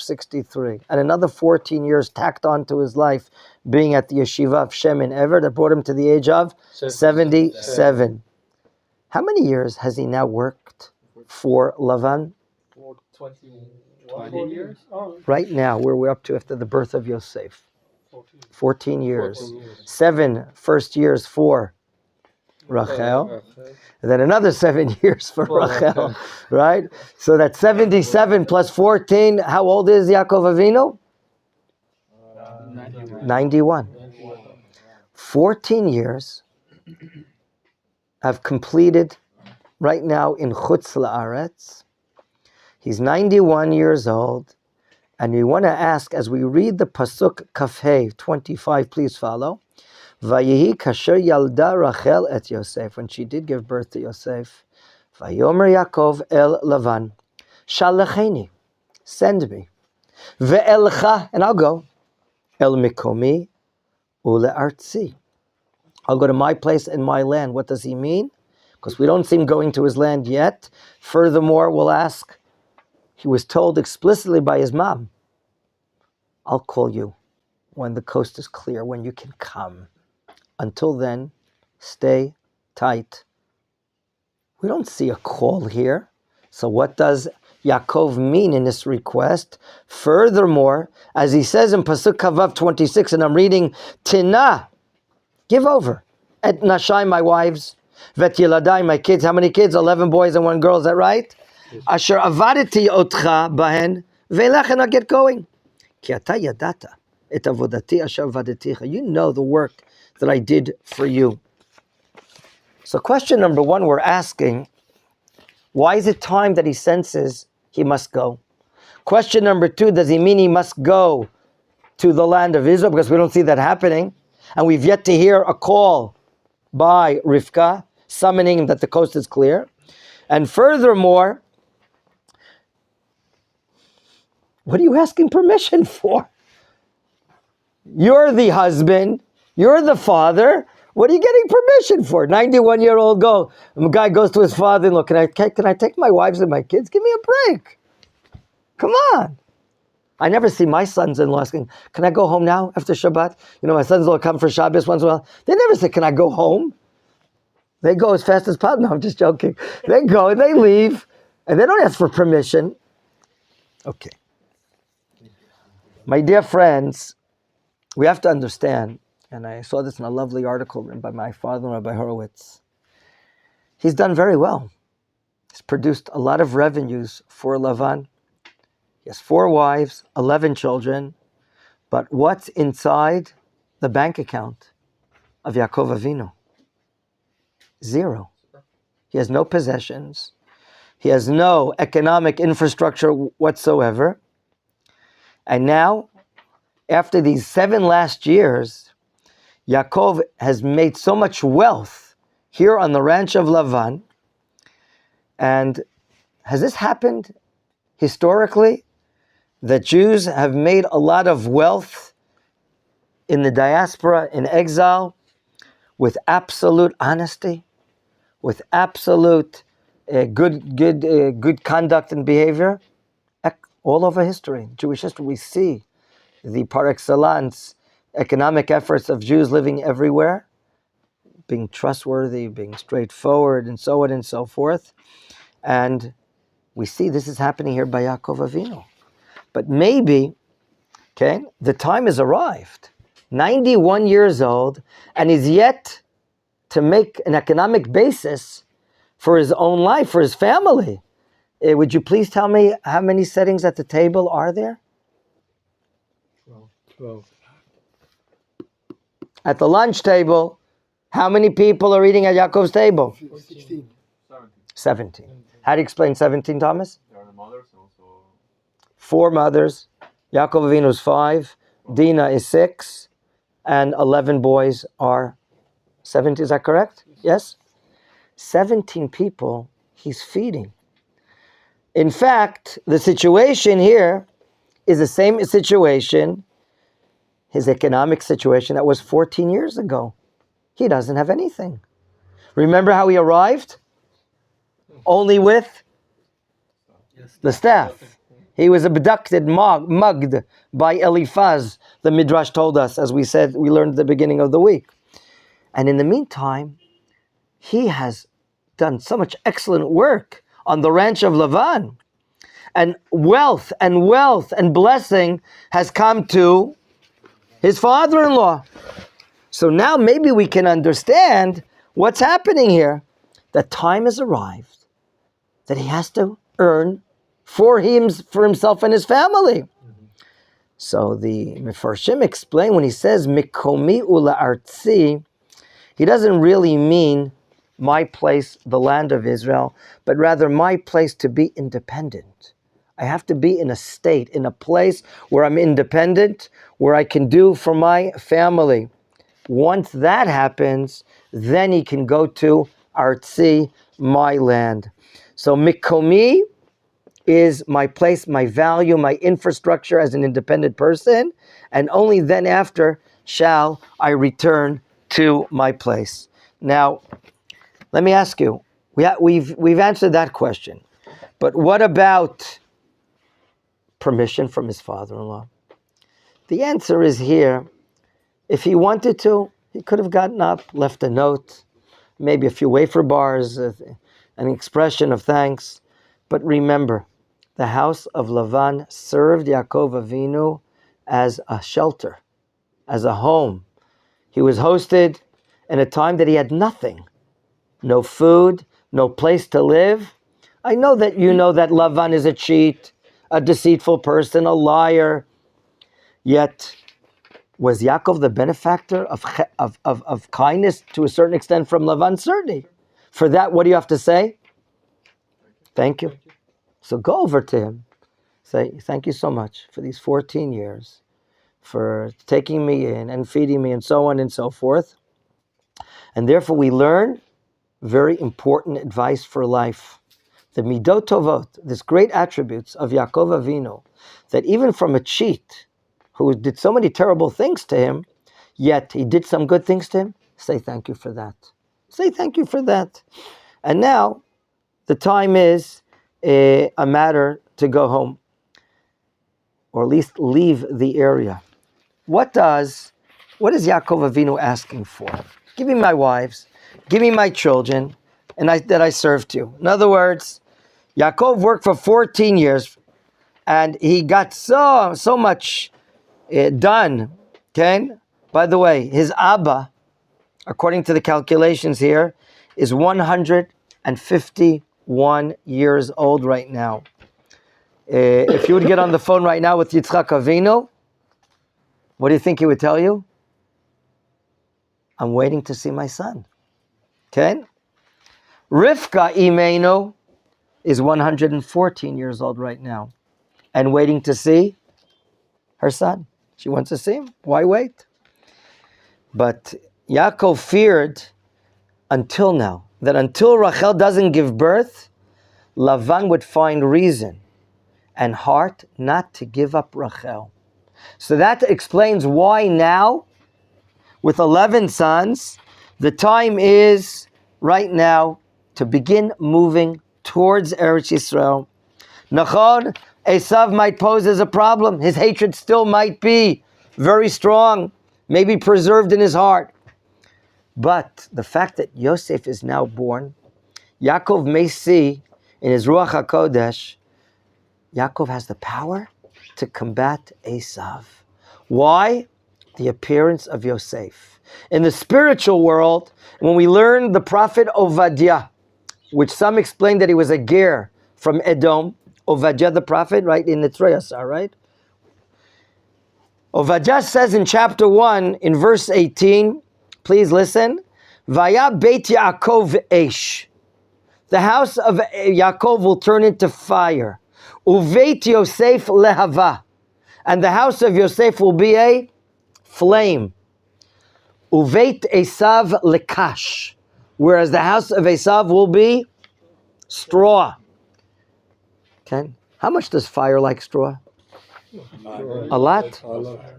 63. And another 14 years tacked onto his life being at the yeshiva of Shem in Ever that brought him to the age of 77. How many years has he now worked for Lavan? 20 years? Right now, where we're up to after the birth of Yosef. 14 years. 7 first years for Rachel. And then another 7 years for Rachel. Right? So that's 77 plus 14. How old is Yaakov Avinu? 91. 14 years have completed right now in Chutz La'aretz. He's 91 years old. And we want to ask, as we read the Pasuk Kafhei 25, please follow. Vayehi kasher yalda Rachel et Yosef. When she did give birth to Yosef. Vayomer Yaakov el Lavan. Shalacheni. Send me. Ve'elcha. And I'll go. El mikomi ule'artzi. I'll go to my place and my land. What does he mean? Because we don't see him going to his land yet. Furthermore, we'll ask, he was told explicitly by his mom, I'll call you when the coast is clear, when you can come. Until then, stay tight. We don't see a call here. So what does Yaakov mean in this request? Furthermore, as he says in Pasuk Kavav 26, and I'm reading, Tina, give over. Et nashai, my wives. Vet yiladai, my kids. How many kids? 11 boys and 1 girl. Is that right? Asher avadeti otcha bahen ve'elech, and I'll get going. Ki ata yadata et avodati asher avadeticha. You know the work that I did for you. So question number 1 we're asking, why is it time that he senses he must go? Question number 2, does he mean he must go to the land of Israel? Because we don't see that happening. And we've yet to hear a call by Rivka summoning that the coast is clear. And furthermore, what are you asking permission for? You're the husband. You're the father. What are you getting permission for? 91-year-old guy goes to his father-in-law. Can I take my wives and my kids? Give me a break. Come on. I never see my sons-in-law asking, can I go home now after Shabbat? You know, my sons-in-law come for Shabbos once in a while. They never say, can I go home? They go as fast as possible. No, I'm just joking. They go and they leave. And they don't ask for permission. Okay. My dear friends, we have to understand, and I saw this in a lovely article written by my father, Rabbi Horowitz. He's done very well. He's produced a lot of revenues for Lavan. He has 4 wives, 11 children. But what's inside the bank account of Yaakov Avinu? 0. He has no possessions. He has no economic infrastructure whatsoever. And now, after these 7 last years, Yaakov has made so much wealth here on the ranch of Lavan. And has this happened historically? That Jews have made a lot of wealth in the diaspora, in exile, with absolute honesty, with absolute good conduct and behavior. All over history, Jewish history, we see the par excellence economic efforts of Jews living everywhere, being trustworthy, being straightforward, and so on and so forth. And we see this is happening here by Yaakov Avinu. But maybe, the time has arrived. 91 years old, and he's yet to make an economic basis for his own life, for his family. Would you please tell me how many settings at the table are there? 12. At the lunch table, how many people are eating at Yaakov's table? 16. 17. How do you explain 17, Thomas? There are the mothers also. 4 mothers. Yaakov Avinu is 5. Dina is 6. And 11 boys are 17. Is that correct? Yes? 17 people he's feeding. In fact, the situation here is the same situation, his economic situation that was 14 years ago. He doesn't have anything. Remember how he arrived? Only with the staff. He was abducted, mugged by Eliphaz, the Midrash told us, as we said, we learned at the beginning of the week. And in the meantime, he has done so much excellent work on the ranch of Lavan. And wealth and blessing has come to his father-in-law. So now maybe we can understand what's happening here. That time has arrived that he has to earn for himself and his family. So the Mefarshim explain when he says Mikomi ula artzi, he doesn't really mean my place, the land of Israel, but rather my place to be independent. I have to be in a state, in a place where I'm independent, where I can do for my family. Once that happens, then he can go to Artzi, my land. So Mikomi is my place, my value, my infrastructure as an independent person, and only then after shall I return to my place. Now, let me ask you, we've answered that question, but what about permission from his father-in-law? The answer is here. If he wanted to, he could have gotten up, left a note, maybe a few wafer bars, an expression of thanks. But remember, the house of Lavan served Yaakov Avinu as a shelter, as a home. He was hosted in a time that he had nothing. No food, no place to live. I know that you know that Lavan is a cheat, a deceitful person, a liar. Yet, was Yaakov the benefactor of kindness to a certain extent from Lavan? Certainly. For that, what do you have to say? Thank you. So go over to him. Say, thank you so much for these 14 years, for taking me in and feeding me and so on and so forth. And therefore we learn very important advice for life. The Midot Tovot, this great attributes of Yaakov Avinu, that even from a cheat, who did so many terrible things to him, yet he did some good things to him, say thank you for that. Say thank you for that. And now, the time is a matter to go home, or at least leave the area. What is Yaakov Avinu asking for? Give me my wives, give me my children, and that I served you. In other words, Yaakov worked for 14 years, and he got so much done. Okay? By the way, his Abba, according to the calculations here, is 151 years old right now. If you would get on the phone right now with Yitzchak Avinu, what do you think he would tell you? I'm waiting to see my son. Okay? Rivka Imenu is 114 years old right now and waiting to see her son. She wants to see him. Why wait? But Yaakov feared until now that until Rachel doesn't give birth, Lavan would find reason and heart not to give up Rachel. So that explains why now, with 11 sons, the time is right now to begin moving towards Eretz Yisrael. Machon, Esav might pose as a problem. His hatred still might be very strong, maybe preserved in his heart. But the fact that Yosef is now born, Yaakov may see in his Ruach HaKodesh, Yaakov has the power to combat Esav. Why? The appearance of Yosef. In the spiritual world, when we learn the prophet Ovadiah, which some explain that he was a ger from Edom, Ovadiah the prophet, right, in the Troyasar, right? Ovadiah says in chapter 1, in verse 18, please listen, Vaya Beit Yaakov Eish. The house of Yaakov will turn into fire. Uveit Yosef Lehava. And the house of Yosef will be a flame. Uveit Esav Lekash. Whereas the house of Esav will be straw. Okay? How much does fire like straw? A lot?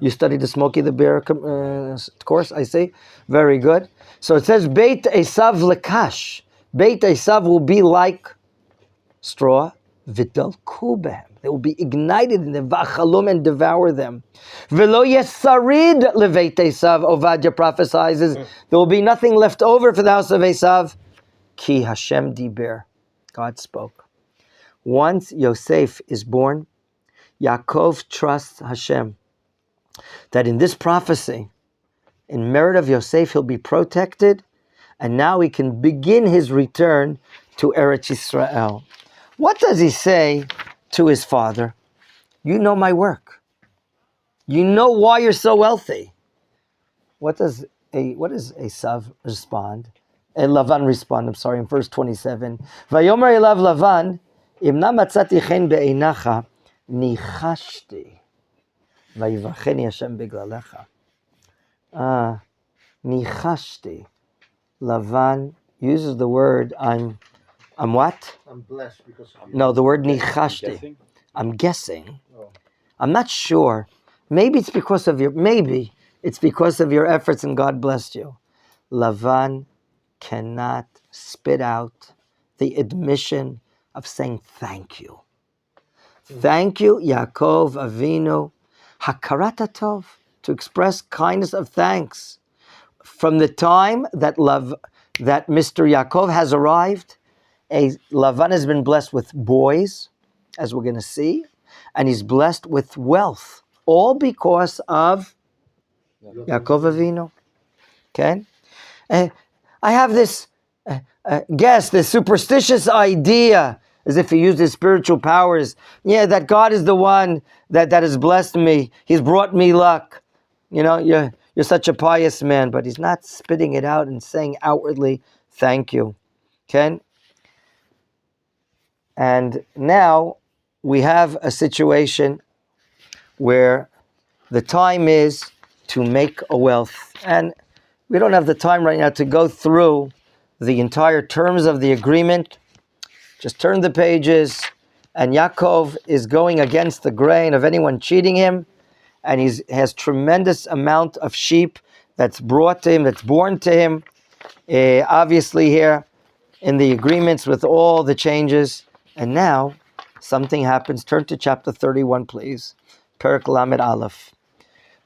You studied the Smokey the Bear course, I see. Very good. So it says, Beit Esav Lekash. Beit Esav will be like straw. Vidal Kubehem. They will be ignited in the v'achalom and devour them. V'lo yesarid leveit Esav. Ovadia prophesies, there will be nothing left over for the house of Esav. Ki Hashem diber. God spoke. Once Yosef is born, Yaakov trusts Hashem that in this prophecy, in merit of Yosef, he'll be protected, and now he can begin his return to Eretz Yisrael. What does he say to his father? You know my work. You know why you're so wealthy. What does Esav respond? Lavan respond, I'm sorry, in verse 27. Vayomer elav Lavan, imna matzati chen be'einacha, nichashti. Vayivacheni Hashem beglalecha. Nichashti. Lavan uses the word, I'm what? I'm blessed because of No, the word nichashti. I'm guessing. I'm not sure. Maybe it's because of your efforts and God blessed you. Lavan cannot spit out the admission of saying thank you. Thank you, Yaakov Avinu, hakarat tov, to express kindness of thanks. From the time that Mr. Yaakov has arrived, Lavan has been blessed with boys, as we're going to see, and he's blessed with wealth, all because of Yaakov Avinu. Okay? I have this this superstitious idea, as if he used his spiritual powers. Yeah, that God is the one that has blessed me. He's brought me luck. You know, you're such a pious man, but he's not spitting it out and saying outwardly, thank you. Okay? And now we have a situation where the time is to make a wealth. And we don't have the time right now to go through the entire terms of the agreement. Just turn the pages, and Yaakov is going against the grain of anyone cheating him, and he has tremendous amount of sheep that's brought to him, that's born to him. Obviously here in the agreements with all the changes. And now something happens. Turn to chapter 31, please. Perek Lamed Aleph.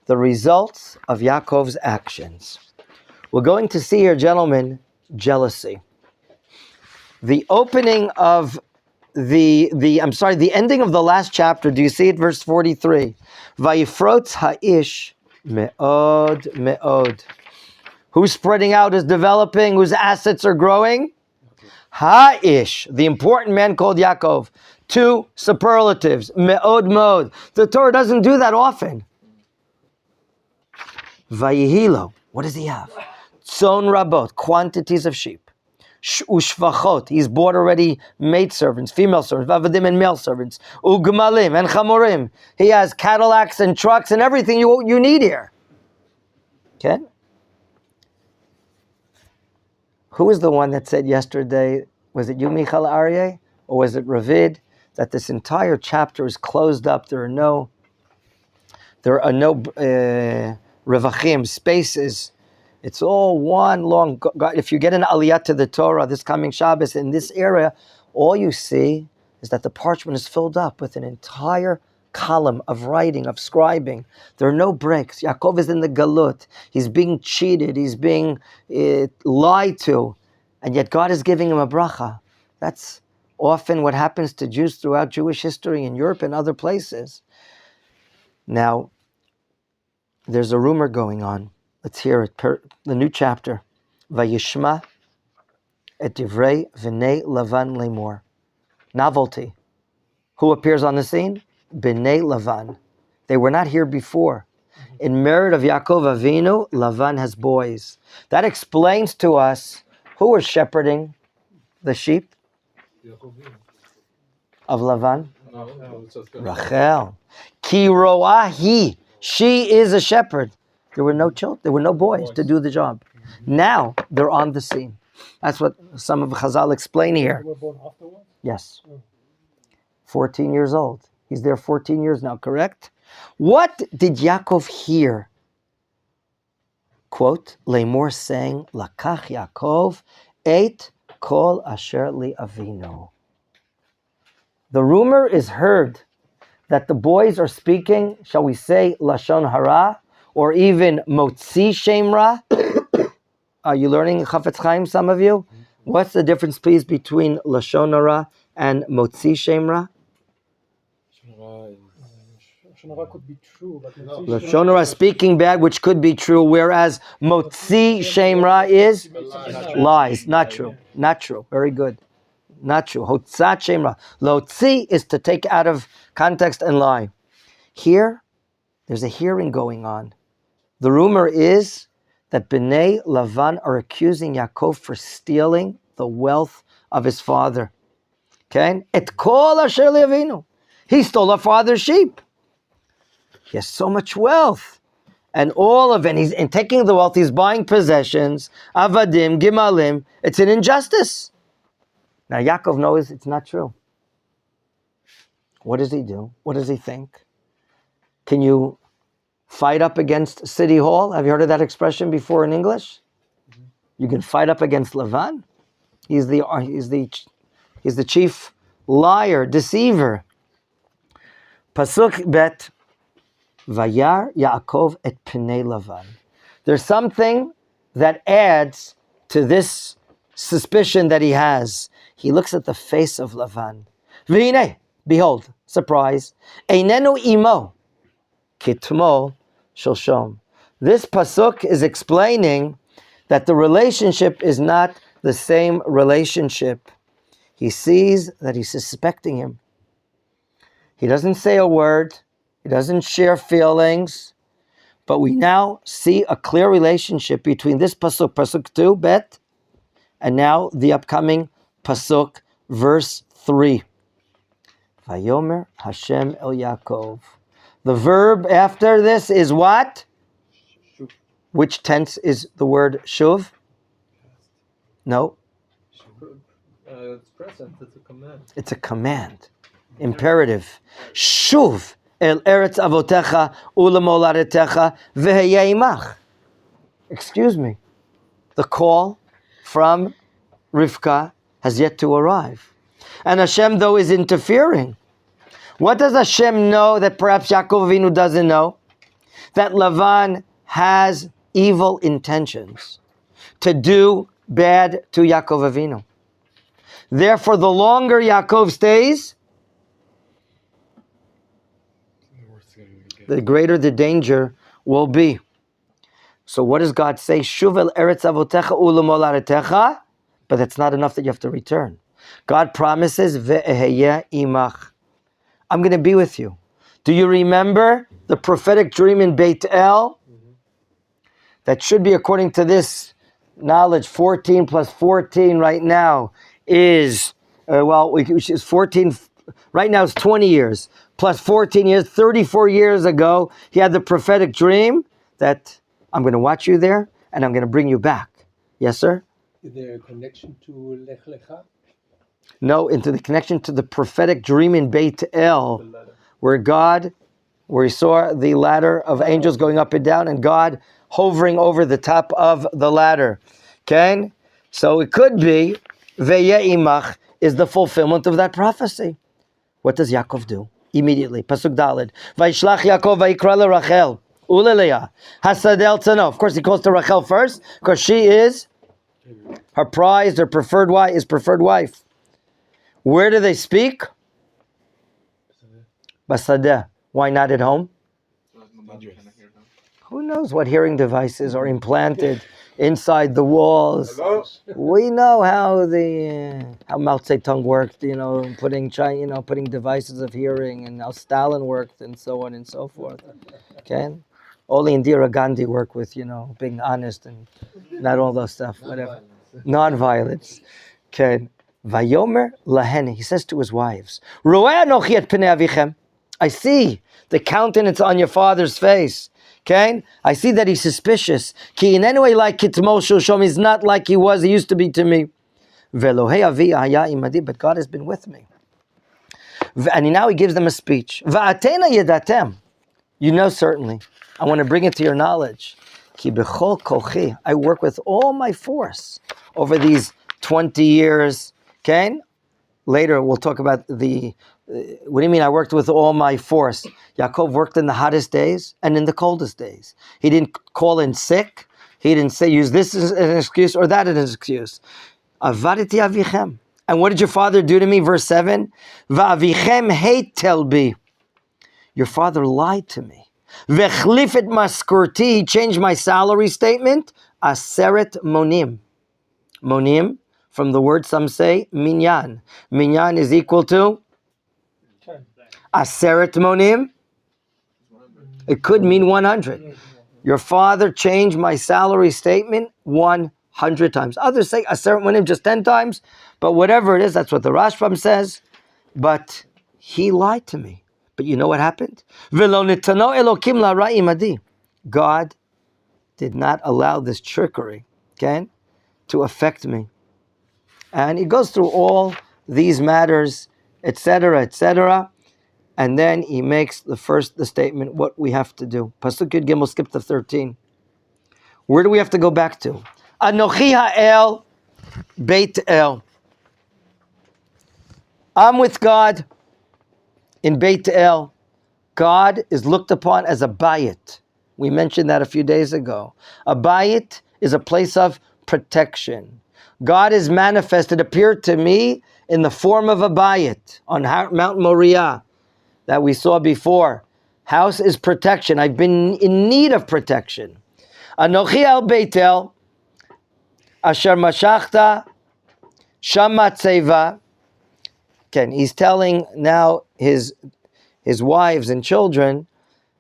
The results of Yaakov's actions. We're going to see here, gentlemen, jealousy. The opening of the ending of the last chapter. Do you see it? Verse 43. Vayifrotz ha'ish me'od me'od. Who's spreading out, is developing, whose assets are growing? Ha'ish, the important man called Yaakov. Two superlatives, me'od me'od. The Torah doesn't do that often. Vayihilo, what does he have? Tzon rabot, quantities of sheep. Ushvachot, he's bought already maidservants, female servants, vavadim and male servants. Ugmalim and chamorim, he has Cadillacs and trucks and everything you need here. Okay? Who was the one that said yesterday, was it you, Michal Aryeh, or was it Ravid, that this entire chapter is closed up? There are no revachim, spaces. It's all one long. If you get an aliyah to the Torah this coming Shabbos in this area, all you see is that the parchment is filled up with an entire column of writing, of scribing. There are no breaks. Yaakov is in the galut. He's being cheated. He's being lied to. And yet God is giving him a bracha. That's often what happens to Jews throughout Jewish history in Europe and other places. Now, there's a rumor going on. Let's hear it. The new chapter. Vayishma et divrei v'nei Lavan lemor. Novelty. Who appears on the scene? B'nei Lavan. They were not here before. In merit of Yaakov Avinu, Lavan has boys. That explains to us who was shepherding the sheep of Lavan. Rachel. Ki ro'ahi. She is a shepherd. There were no children. There were no boys to do the job. Now they're on the scene. That's what some of Chazal explain here. They were born afterwards? Yes. 14 years old. He's there 14 years now, correct? What did Yaakov hear? Quote, Lemor saying, Lakach Yaakov, et kol asher li avinu. The rumor is heard that the boys are speaking, shall we say, Lashon Hara, or even Motzi Shem Ra? Are you learning Chafetz Chaim, some of you? What's the difference, please, between Lashon Hara and Motzi Shem Ra? Lashon Hara could be true, but Lashon Hara speaking bad, which could be true, whereas Motzi Shem Ra is lies. Not true. Not true. Very good. Not true. Hotzat Shem Ra. Lotzi is to take out of context and lie. Here, there's a hearing going on. The rumor is that Bnei Lavan are accusing Yaakov for stealing the wealth of his father. Okay? Et kol asher le'avinu. He stole our father's sheep. He has so much wealth. And all of it, and taking the wealth, he's buying possessions, avadim, gimalim. It's an injustice. Now Yaakov knows it's not true. What does he do? What does he think? Can you fight up against City Hall? Have you heard of that expression before in English? You can fight up against Lavan. He's the chief liar, deceiver. Pasuk bet. Vayar Yaakov et Pnei Lavan. There's something that adds to this suspicion that he has. He looks at the face of Lavan. V'hinei, behold, surprise. Einenu imo, kitmo shalshom. This pasuk is explaining that the relationship is not the same relationship. He sees that he's suspecting him. He doesn't say a word. He doesn't share feelings, but we now see a clear relationship between this pasuk, pasuk 2, bet, and now the upcoming pasuk, verse 3. Vayomer Hashem el Yaakov. The verb after this is what? Shuv. Which tense is the word shuv? No. It's present, it's a command. It's a command. Imperative. Shuv. El eretz avotecha ulemoladetecha v'heyeh imach. Excuse me. The call from Rivka has yet to arrive. And Hashem, though, is interfering. What does Hashem know that perhaps Yaakov Avinu doesn't know? That Lavan has evil intentions to do bad to Yaakov Avinu. Therefore, the longer Yaakov stays, the greater the danger will be. So what does God say? Shuv el eretz avotecha ulemoladetecha. But that's not enough that you have to return. God promises, ve'eheyeh imach. I'm going to be with you. Do you remember the prophetic dream in Beit El? That should be, according to this knowledge, 14 plus 14 right now is, which is 14, right now it's 20 years. Plus 14 years, 34 years ago, he had the prophetic dream that I'm going to watch you there and I'm going to bring you back. Yes, sir? Is there a connection to Lech Lecha? No, into the connection to the prophetic dream in Beit El, where he saw the ladder of angels going up and down and God hovering over the top of the ladder. Okay? So it could be, Ve'yeh imach is the fulfillment of that prophecy. What does Yaakov do? Immediately, Pasuk Daled. Vayishlach Yaakov vayikra leRachel uleLeah hasadel tzano. Of course, he calls to Rachel first because she is her prized, her preferred wife. Where do they speak? Basadeh. Why not at home? Who knows what hearing devices are implanted inside the walls? Hello? We know how Mao Zedong worked, putting devices of hearing, and how Stalin worked, and so on and so forth. Okay, only Indira Gandhi worked with, being honest and not all those stuff, whatever, non-violence. Okay, Vayomer lahen. He says to his wives, Roeh anochi et pnei avichem. I see the countenance on your father's face. Okay? I see that he's suspicious. Ki in any way like kitmo shalshom, he's not like he used to be to me. Velohei avi haya imadi, but God has been with me. And now he gives them a speech. Va'atena yedatem. You know certainly. I want to bring it to your knowledge. Ki bechol kochi. I work with all my force over these 20 years. Okay? Later we'll talk about the What do you mean I worked with all my force? Yaakov worked in the hottest days and in the coldest days. He didn't call in sick. He didn't say use this as an excuse or that as an excuse. Avaditi avichem. And what did your father do to me? Verse 7. Va'avichem heitel bi. Your father lied to me. Vechlifet maskurti. He changed my salary statement. Aseret monim. Monim, from the word some say, minyan. Minyan is equal to Aseret monim. It could mean 100. Your father changed my salary statement 100 times. Others say Aseret monim just 10 times. But whatever it is, that's what the Rashbam says. But he lied to me. But you know what happened? God did not allow this trickery, okay, to affect me. And he goes through all these matters, etc., etc., and then he makes the statement, what we have to do. Pasuk Yud Gimel, skip to 13. Where do we have to go back to? Anochi ha'el Beit El. I'm with God in Beit El. God is looked upon as a bayit. We mentioned that a few days ago. A bayit is a place of protection. God is manifested, appeared to me in the form of a bayit on Mount Moriah that we saw before. House is protection. I've been in need of protection. Anochi al Beit El, asher mashachta shama tzeva. Again, he's telling now his wives and children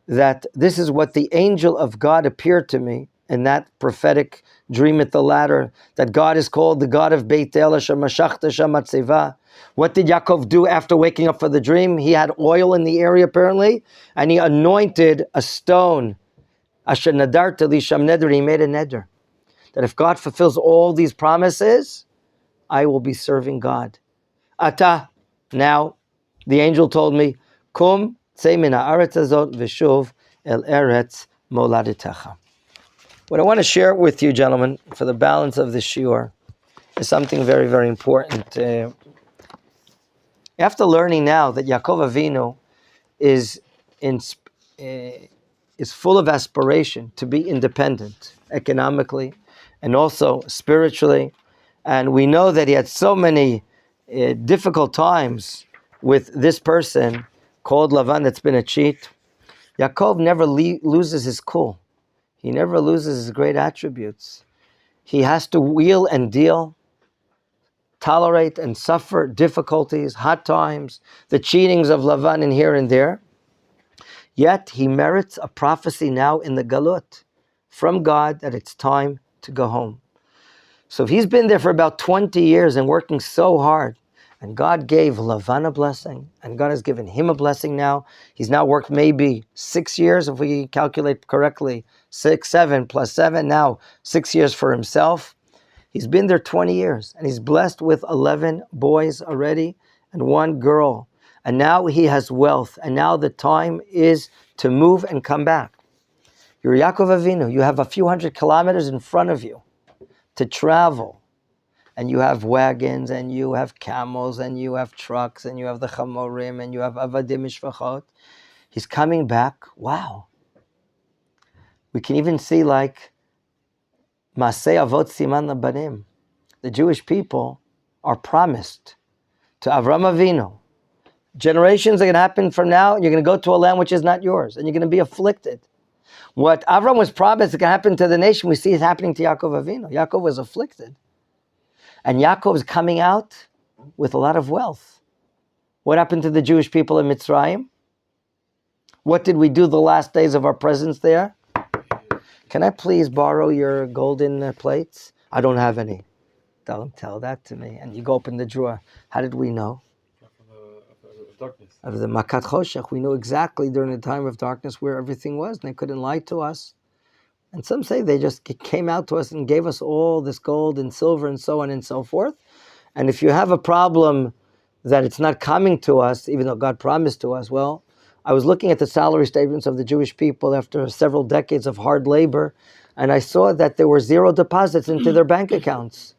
that this is what the angel of God appeared to me in that prophetic dream at the ladder, that God is called the God of Beit El, Asher Mashachta Shama Tzeva. What did Yaakov do after waking up for the dream? He had oil in the area apparently, and he anointed a stone. Asher Nadarta Li Sham Neder, he made a neder. That if God fulfills all these promises, I will be serving God. Ata, now, the angel told me, Kum tzei min haaretz hazot v'shuv el eretz moladitecha. What I want to share with you, gentlemen, for the balance of the shiur, is something very, very important. After learning now that Yaakov Avinu is full of aspiration to be independent economically and also spiritually, and we know that he had so many difficult times with this person called Lavan that's been a cheat. Yaakov never loses his cool. He never loses his great attributes. He has to wheel and deal, tolerate and suffer difficulties, hard times, the cheatings of Lavan in here and there. Yet he merits a prophecy now in the Galut from God that it's time to go home. So if he's been there for about 20 years and working so hard, and God gave Lavan a blessing, and God has given him a blessing now. He's now worked maybe 6 years, if we calculate correctly, 6, 7 plus 7, now 6 years for himself. He's been there 20 years, and he's blessed with 11 boys already, and 1 girl. And now he has wealth, and now the time is to move and come back. You're Yaakov Avinu. You have a few hundred kilometers in front of you to travel. And you have wagons, and you have camels, and you have trucks, and you have the chamorim, and you have avadim mishpachot. He's coming back. Wow. We can even see like Masei Avot Siman Labanim. The Jewish people are promised to Avram Avinu. Generations are going to happen from now. You're going to go to a land which is not yours, and you're going to be afflicted. What Avram was promised is going to happen to the nation, we see it happening to Yaakov Avinu. Yaakov was afflicted. And Yaakov is coming out with a lot of wealth. What happened to the Jewish people in Mitzrayim? What did we do the last days of our presence there? Can I please borrow your golden plates? I don't have any. Don't tell that to me. And you go open the drawer. How did we know? Of darkness. Of the Makat Choshech. We knew exactly during the time of darkness where everything was, and they couldn't lie to us. And some say they just came out to us and gave us all this gold and silver and so on and so forth. And if you have a problem that it's not coming to us, even though God promised to us, well, I was looking at the salary statements of the Jewish people after several decades of hard labor, and I saw that there were 0 deposits into their bank accounts.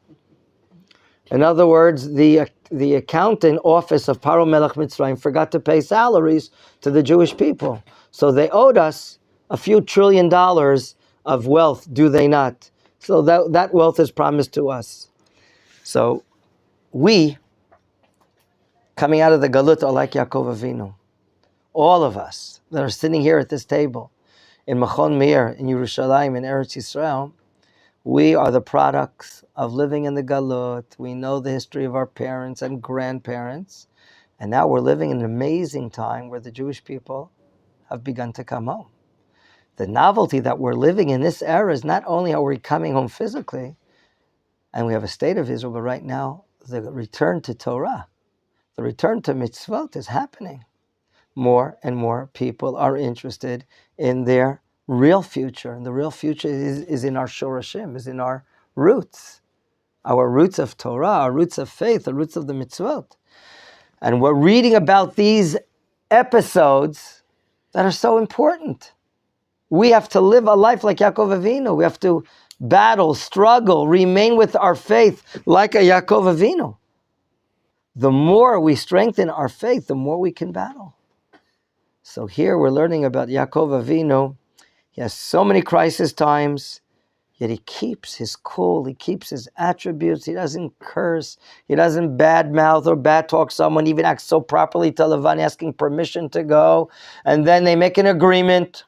In other words, the accountant office of Paro Melech Mitzrayim forgot to pay salaries to the Jewish people. So they owed us a few $1 trillion of wealth, do they not? So that wealth is promised to us. So we, coming out of the Galut, are like Yaakov Avinu. All of us that are sitting here at this table, in Machon Meir, in Yerushalayim, in Eretz Yisrael, we are the products of living in the Galut. We know the history of our parents and grandparents. And now we're living in an amazing time where the Jewish people have begun to come home. The novelty that we're living in this era is not only are we coming home physically, and we have a state of Israel, but right now, the return to Torah, the return to mitzvot is happening. More and more people are interested in their real future. And the real future is in our shorashim, is in our roots of Torah, our roots of faith, the roots of the mitzvot. And we're reading about these episodes that are so important. We have to live a life like Yaakov Avinu. We have to battle, struggle, remain with our faith like a Yaakov Avinu. The more we strengthen our faith, the more we can battle. So here we're learning about Yaakov Avinu. He has so many crisis times, yet he keeps his cool, he keeps his attributes, he doesn't curse, he doesn't badmouth or bad talk someone, even acts so properly to Lavan, asking permission to go, and then they make an agreement.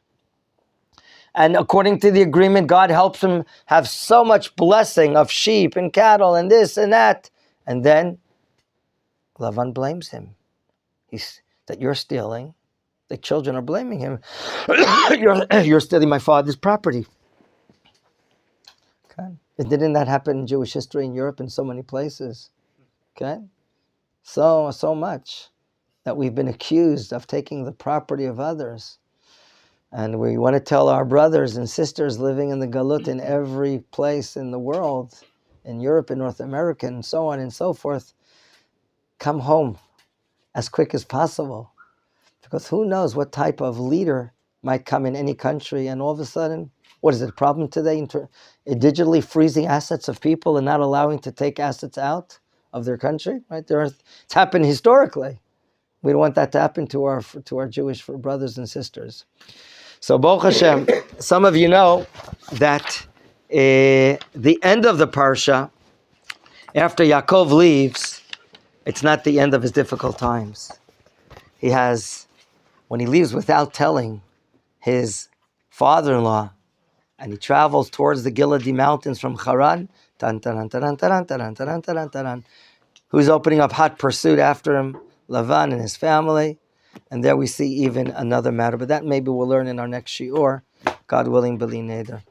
And according to the agreement, God helps him have so much blessing of sheep and cattle and this and that. And then Lavan blames him. That you're stealing. The children are blaming him. You're stealing my father's property. Okay. Didn't that happen in Jewish history in Europe in so many places? Okay. So much that we've been accused of taking the property of others. And we want to tell our brothers and sisters living in the Galut in every place in the world, in Europe, in North America, and so on and so forth, come home as quick as possible. Because who knows what type of leader might come in any country, and all of a sudden, what is it, a problem today? Digitally freezing assets of people and not allowing to take assets out of their country? Right? It's happened historically. We don't want that to happen to our Jewish brothers and sisters. So, Baruch Hashem, some of you know that the end of the Parsha, after Yaakov leaves, it's not the end of his difficult times. When he leaves without telling his father-in-law, and he travels towards the Giladi mountains from Haran, who's opening up hot pursuit after him? Lavan and his family. And there we see even another matter. But that maybe we'll learn in our next shiur, God willing, B'li Neder.